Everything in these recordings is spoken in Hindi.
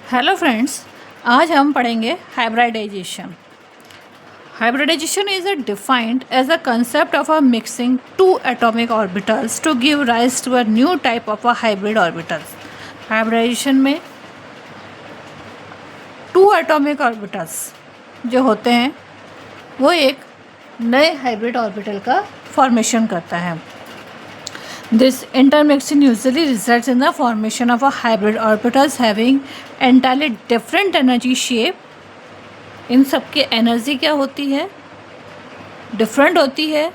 हेलो फ्रेंड्स, आज हम पढ़ेंगे hybridization. Hybridization is defined as a concept of a mixing two atomic orbitals to give rise to a new type of a hybrid orbitals. Hybridization में टू एटॉमिक ऑर्बिटल्स जो होते हैं वो एक नए हाइब्रिड ऑर्बिटल का फॉर्मेशन करता है। This intermixing usually results in the formation of a hybrid orbitals having entirely different energy shape. इन सब की एनर्जी क्या होती है? डिफरेंट होती है,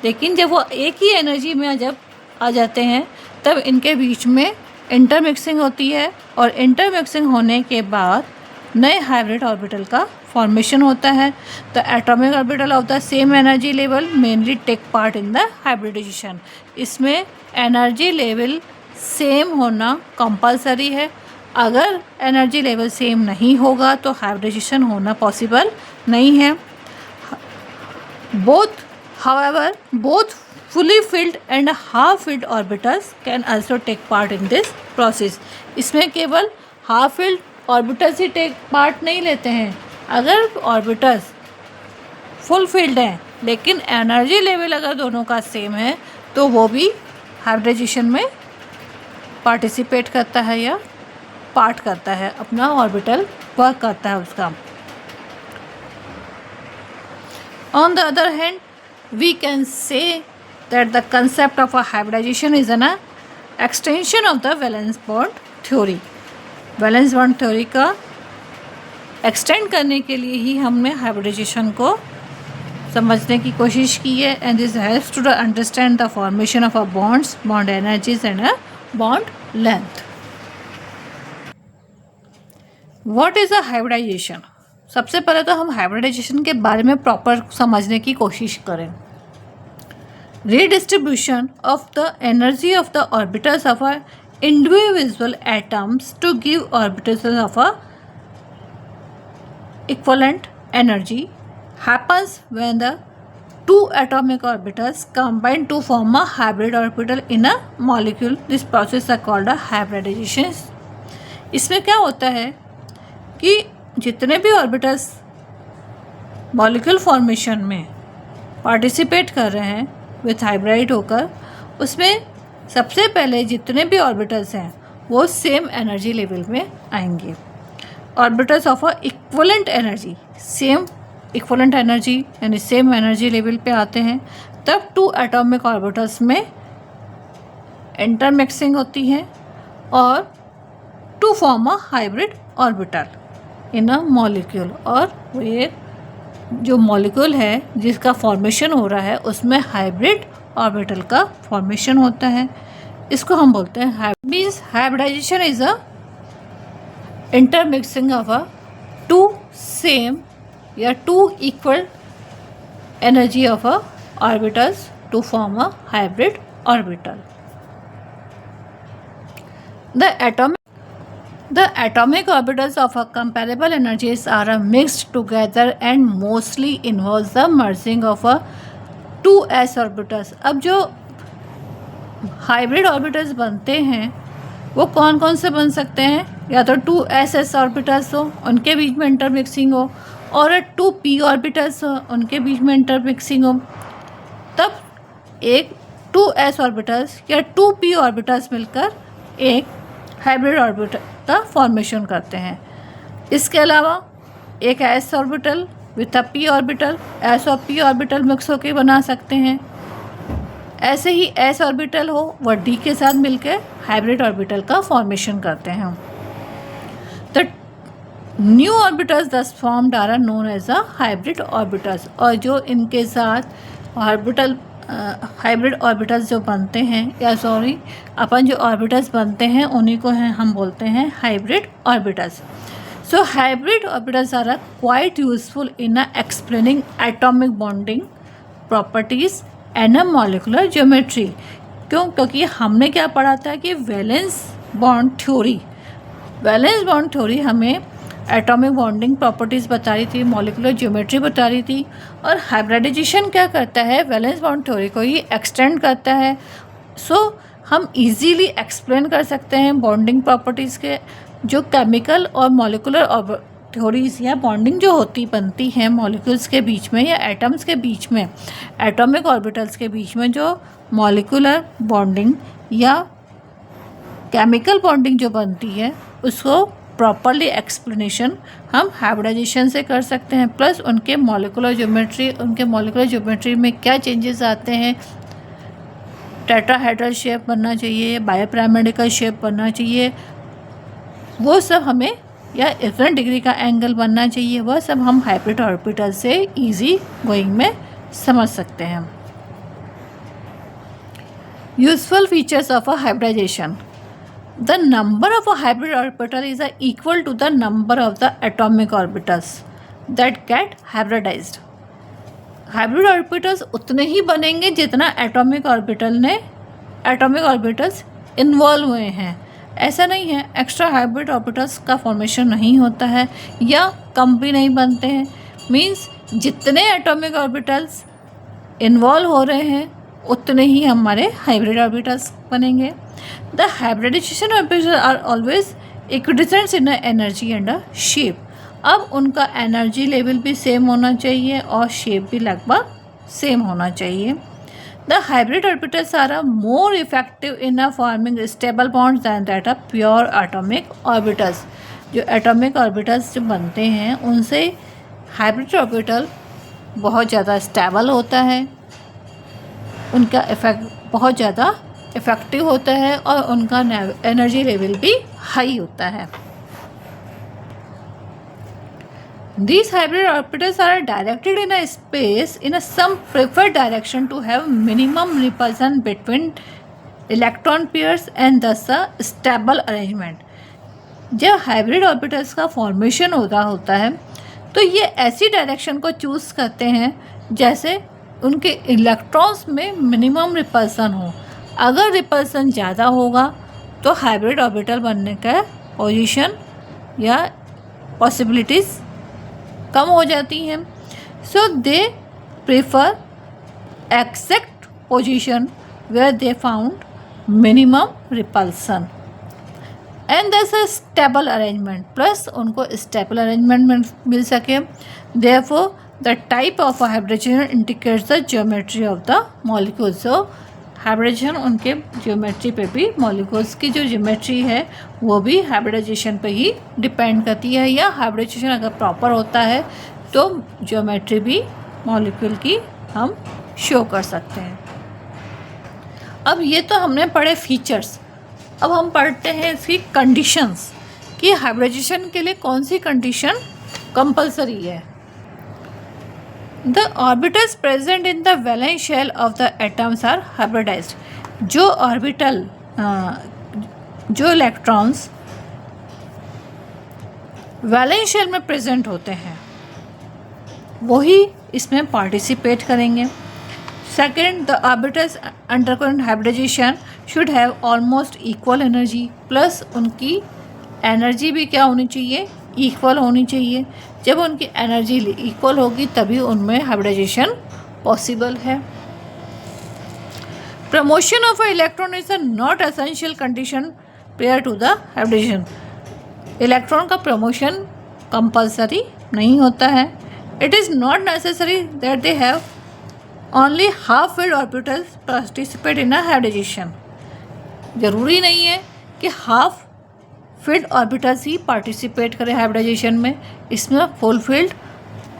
लेकिन जब वो एक ही एनर्जी में जब आ जाते हैं तब इनके बीच में इंटरमिक्सिंग होती है और इंटरमिक्सिंग होने के बाद नए हाइब्रिड ऑर्बिटल का फॉर्मेशन होता है। The atomic orbital of the same energy level mainly take part in the hybridization. इसमें एनर्जी लेवल सेम होना कंपलसरी है। अगर एनर्जी लेवल सेम नहीं होगा तो हाइब्रिडाइजेशन होना पॉसिबल नहीं है। Both fully filled and half filled orbitals can also take part in this process. इसमें केवल हाफ फिल्ड ऑर्बिटल्स ही टेक पार्ट नहीं लेते हैं। अगर ऑर्बिटल्स फुल फील्ड हैं लेकिन एनर्जी लेवल अगर दोनों का सेम है तो वो भी हाइब्रिडाइजेशन में पार्टिसिपेट करता है या पार्ट करता है, अपना ऑर्बिटल वर्क करता है उसका। On the other hand we can say that the concept of a hybridization is an extension of the valence bond theory. Valence bond theory का एक्सटेंड करने के लिए ही हमने हाइब्रिडाइजेशन को समझने की कोशिश की है। And this helps to understand the formation of a bonds, bond energies and a bond length. What is a hybridization? सबसे पहले तो हम हाइब्रिडाइजेशन के बारे में प्रॉपर समझने की कोशिश करें। Redistribution of the energy of the orbitals of a individual atoms to give orbitals of a equivalent energy happens when the two atomic orbitals combine to form a hybrid orbital in a molecule. This process is called a hybridization. इसमें क्या होता है कि जितने भी ऑर्बिटल्स मॉलिक्यूल फॉर्मेशन में पार्टिसिपेट कर रहे हैं विथ हाइब्रिड होकर, उसमें सबसे पहले जितने भी ऑर्बिटल्स हैं वो सेम एनर्जी लेवल में आएंगे। Orbitals of a equivalent energy, same equivalent energy यानी सेम एनर्जी लेवल पे आते हैं। तब टू एटॉमिक ऑर्बिटल्स में इंटरमिक्सिंग होती है और to form a hybrid orbital in a molecule. और ये जो मॉलिक्यूल है जिसका फॉर्मेशन हो रहा है उसमें हाइब्रिड ऑर्बिटल का फॉर्मेशन होता है। इसको हम बोलते हैं means hybridization is a intermixing of a two same या two equal energy of a orbitals to form a hybrid orbital. The atomic orbitals of a comparable energies are mixed together and mostly involves the merging of a 2s orbitals. अब जो हाइब्रिड ऑर्बिटल्स बनते हैं वो कौन कौन से बन सकते हैं? या तो 2s ऑर्बिटल्स हो, उनके बीच में इंटरमिक्सिंग हो, और 2p ऑर्बिटल्स हो, उनके बीच में इंटरमिक्सिंग हो। तब एक 2s ऑर्बिटल्स या 2p ऑर्बिटल्स मिलकर एक हाइब्रिड ऑर्बिटल का फॉर्मेशन करते हैं। इसके अलावा एक s orbital with a p orbital, s और p ऑर्बिटल मिक्स होकर बना सकते हैं। ऐसे ही s ऑर्बिटल हो वह d के साथ मिलकर हाइब्रिड ऑर्बिटल का फॉर्मेशन करते हैं। तो new orbitals thus formed are known as a hybrid orbitals. और जो इनके साथ हाइब्रिड ऑर्बिटल्स जो बनते हैं, या सॉरी अपन जो ऑर्बिटल्स बनते हैं उन्हीं को हम बोलते हैं hybrid orbitals. So hybrid orbitals are quite useful in explaining atomic bonding properties and molecular geometry. क्योंकि हमने क्या पढ़ा था कि वैलेंस बॉन्ड थ्योरी हमें एटॉमिक बॉन्डिंग प्रॉपर्टीज़ बता रही थी, मॉलिकुलर ज्योमेट्री बता रही थी। और हाइब्रिडाइजेशन क्या करता है? वैलेंस बॉन्ड थ्योरी को ही एक्सटेंड करता है। सो हम इजीली एक्सप्लेन कर सकते हैं बॉन्डिंग प्रॉपर्टीज़ के जो केमिकल और मॉलिक्यूलर थ्योरीज या बॉन्डिंग जो बनती है मॉलिक्यूल्स के बीच में या एटम्स के बीच में, एटॉमिक ऑर्बिटल्स के बीच में जो मॉलिक्यूलर बॉन्डिंग या केमिकल बॉन्डिंग जो बनती है उसको प्रॉपरली एक्सप्लेनेशन हम हाइब्रिडाइजेशन से कर सकते हैं। प्लस उनके मॉलिक्यूलर ज्योमेट्री में क्या चेंजेस आते हैं, टेट्राहेड्रल शेप बनना चाहिए, बायोपिरामिडिकल शेप बनना चाहिए, वो सब हमें, या डिफरेंट डिग्री का एंगल बनना चाहिए, वह सब हम हाइब्रिड ऑर्बिटल से इजी गोइंग में समझ सकते हैं। Useful features of a hybridization. The number of a hybrid orbital is equal to the number of the atomic orbitals that get hybridized. Hybrid orbitals उतने ही बनेंगे जितना एटॉमिक ऑर्बिटल्स इन्वॉल्व हुए हैं। ऐसा नहीं है एक्स्ट्रा हाइब्रिड ऑर्बिटल्स का फॉर्मेशन नहीं होता है या कम भी नहीं बनते हैं। मीन्स जितने एटॉमिक ऑर्बिटल्स इन्वॉल्व हो रहे हैं उतने ही हमारे हाइब्रिड ऑर्बिटल्स बनेंगे। The hybridization orbitals are always equidistant in energy and shape. अब उनका एनर्जी लेवल भी सेम होना चाहिए और शेप भी लगभग सेम होना चाहिए। The hybrid orbitals are more effective in forming stable bonds than that of pure atomic orbitals. जो एटॉमिक ऑर्बिटल्स जो बनते हैं उनसे हाइब्रिड ऑर्बिटल बहुत ज़्यादा स्टेबल होता है, उनका इफेक्ट बहुत ज़्यादा इफ़ेक्टिव होता है और उनका एनर्जी लेवल भी हाई होता है। These hybrid orbitals are directed in a space in a some preferred direction to have minimum repulsion between electron pairs and thus a stable arrangement. जब हाइब्रिड ऑर्बिटल्स का फॉर्मेशन होता है तो ये ऐसी डायरेक्शन को चूज़ करते हैं जैसे उनके इलेक्ट्रॉन्स में मिनिमम रिपल्सन हो। अगर रिपल्सन ज़्यादा होगा तो हाइब्रिड ऑर्बिटल बनने का पोजीशन या पॉसिबिलिटीज़ कम हो जाती हैं। So they prefer exact position where they found minimum repulsion and thus a stable arrangement, plus उनको स्टेबल अरेंजमेंट मिल सके। Therefore the type of hybridization indicates the geometry of the molecule. So hybridization उनके ज्योमेट्री पे भी, मॉलिक्यूल्स की जो ज्योमेट्री है वो भी हाइब्रिडाइजेशन पे ही डिपेंड करती है, या हाइब्रिडाइजेशन अगर प्रॉपर होता है तो ज्योमेट्री भी मॉलिक्यूल की हम शो कर सकते हैं। अब ये तो हमने पढ़े फीचर्स, अब हम पढ़ते हैं इसकी कंडीशंस कि हाइब्रिडाइजेशन के लिए कौन सी कंडीशन कंपलसरी है। The orbitals present in the valence shell of the atoms are hybridized. जो इलेक्ट्रॉन्स वैलेंस शेल में प्रेजेंट होते हैं वही इसमें पार्टिसिपेट करेंगे। Second, the orbitals undergoing hybridization should have almost equal energy, plus उनकी एनर्जी भी क्या होनी चाहिए, इक्वल होनी चाहिए। जब उनकी एनर्जी इक्वल होगी तभी उनमें हाइब्रिडाइजेशन पॉसिबल है। Promotion of a electron is a not essential condition prior to the hybridization. Electron का प्रमोशन कंपलसरी नहीं होता है। It is not necessary that they have only half filled orbitals participate in a hybridization. ज़रूरी नहीं है कि हाफ फील्ड ऑर्बिटल्स ही पार्टिसिपेट करें हाइब्रिडाइजेशन में, इसमें फुल फील्ड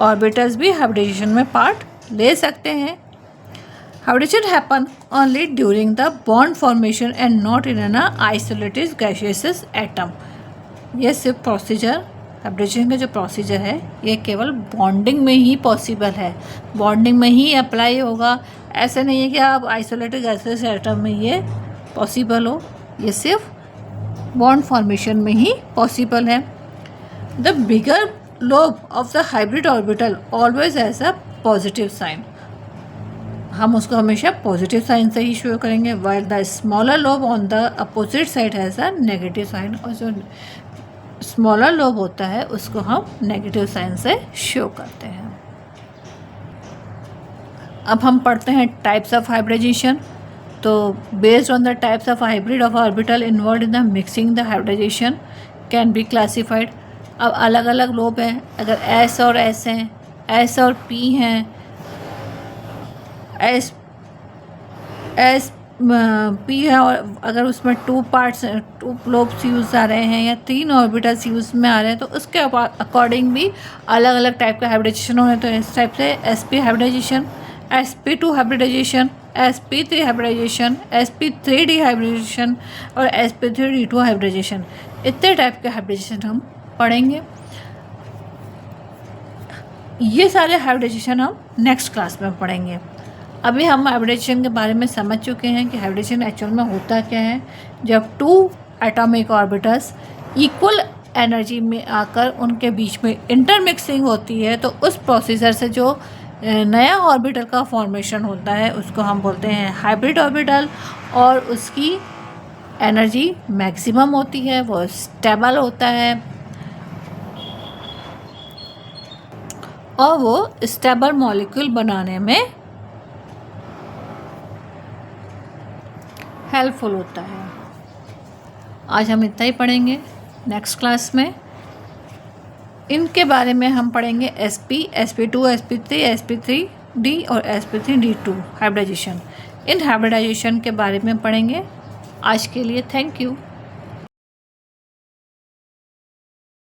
ऑर्बिटल्स भी हाइब्रिडाइजेशन में पार्ट ले सकते हैं। Hybridization happen only during the bond formation and not in an isolated gaseous atom. ये सिर्फ प्रोसीजर, हाइब्रिडेशन का जो प्रोसीजर है ये केवल बॉन्डिंग में ही पॉसिबल है, बॉन्डिंग में ही अप्लाई होगा। ऐसे नहीं है कि आप आइसोलेटेड गैसियस एटम में ये पॉसिबल हो, ये सिर्फ बॉन्ड फॉर्मेशन में ही पॉसिबल है। The bigger lobe of the hybrid orbital always has a positive sign, हम उसको हमेशा पॉजिटिव साइन से ही शो करेंगे, while the smaller lobe on the opposite side has a negative sign, और जो स्मॉलर लोब होता है उसको हम नेगेटिव साइन से शो करते हैं। अब हम पढ़ते हैं टाइप्स ऑफ हाइब्रिडाइजेशन। तो based on the types of hybrid of orbital involve in the mixing the hybridization can be classified. अब अलग अलग ग्रुप हैं, अगर एस और एस हैं, एस और पी हैं, एस पी है और अगर उसमें 2 ग्लोब्स यूज़ आ रहे हैं या 3 ऑर्बिटल्स यूज़ में आ रहे हैं तो उसके अकॉर्डिंग भी अलग अलग टाइप का हाइब्रिडाइजेशन हो रहे हैं। तो इस टाइप से sp hybridization, sp2 hybridization, sp3 hybridization, sp3 d hybridization और sp3d2 हाइब्रिडाइजेशन, इतने टाइप के हाइब्रिडाइजेशन हम पढ़ेंगे। ये सारे हाइब्रिडाइजेशन हम नेक्स्ट क्लास में पढ़ेंगे। अभी हम हाइब्रिडाइजेशन के बारे में समझ चुके हैं कि हाइब्रिडाइजेशन एक्चुअल में होता क्या है। जब 2 एटॉमिक ऑर्बिटल्स इक्वल एनर्जी में आकर उनके बीच में इंटरमिक्सिंग होती है तो उस प्रोसीजर से जो नया ऑर्बिटल का फॉर्मेशन होता है उसको हम बोलते हैं हाइब्रिड ऑर्बिटल, और उसकी एनर्जी मैक्सिमम होती है, वो स्टेबल होता है और वो स्टेबल मॉलिक्यूल बनाने में हेल्पफुल होता है। आज हम इतना ही पढ़ेंगे। नेक्स्ट क्लास में इनके बारे में हम पढ़ेंगे sp, sp2, sp3, sp3d और sp3d2 हाइब्रिडाइजेशन। इन हाइब्रिडाइजेशन के बारे में पढ़ेंगे। आज के लिए थैंक यू।